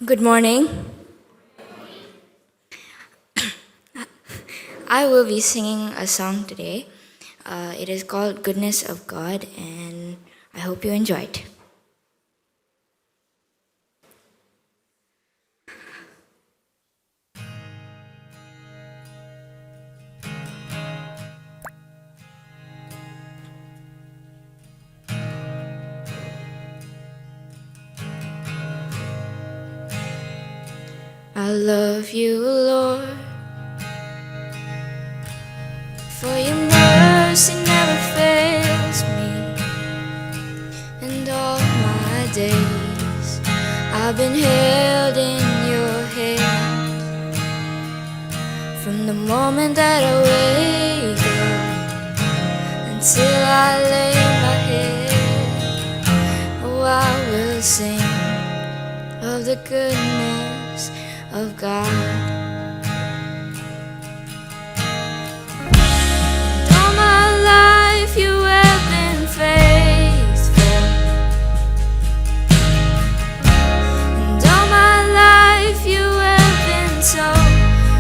Good morning. I will be singing a song today. It is called Goodness of God, and I hope you enjoy it. I love you, Lord, for your mercy never fails me. And all my days I've been held in your hand. From the moment that I wake up until I lay my head, oh, I will sing of the goodness of God. And all my life you have been faithful. And all my life you have been so,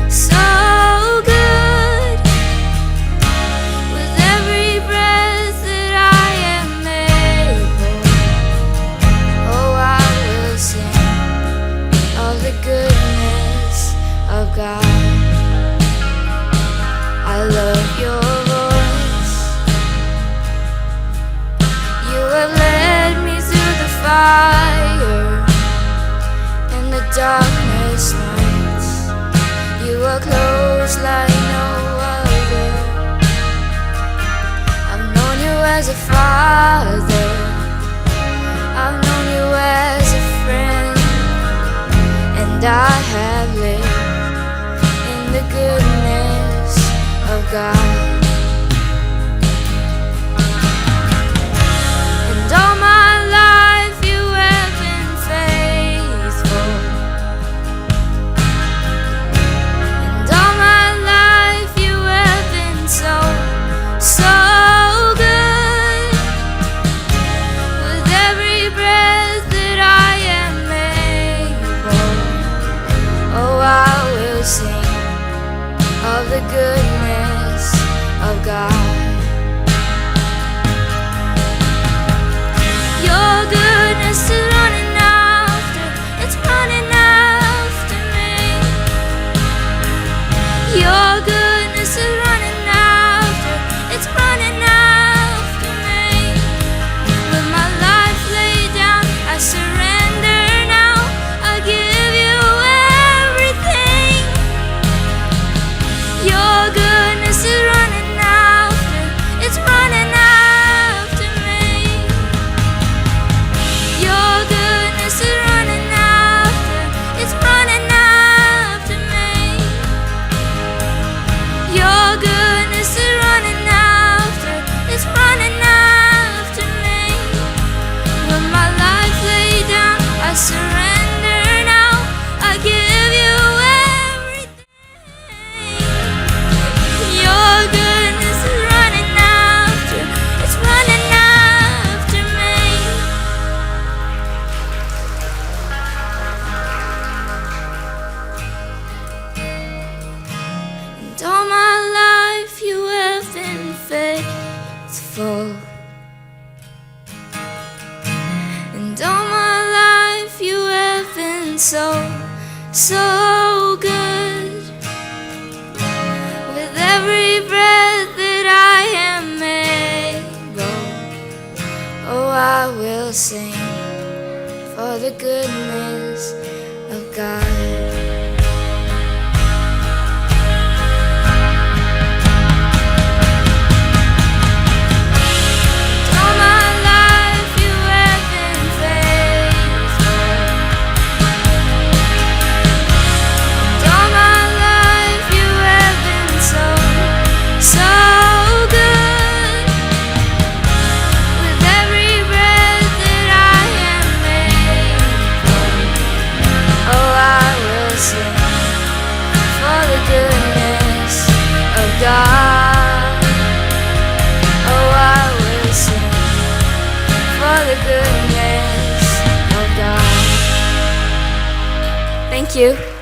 so good. With every breath that I am able, oh, I will sing of the goodness of God. I love your voice. You have led me through the fire and the darkness nights. You are close like no other. I've known you as a father, I've known you as a friend, and I have lived in the goodness of God. And all my life you have been faithful. And all my life you have been so, so good. With every breath that I am able, oh, I will sing of the goodness of God. Your goodness is running after, it's running after me. Your goodness is running after, it's running after me. With my life laid down, I surrender now, I give you everything. Your goodness is running after, it's running after me. Your goodness is running after, it's running after me. Your goodness is running after, it's running after me. With my life laid down, I surrender now, I give you everything. Your goodness is running after, it's running after me. And all my life you have been faithful. And all my life you have been so, so good. With every breath that I am able, oh, I will sing for the goodness of God. All my life you have been faithful. All my life you have been so, so good. With every breath that I am able, oh, I will Thank you.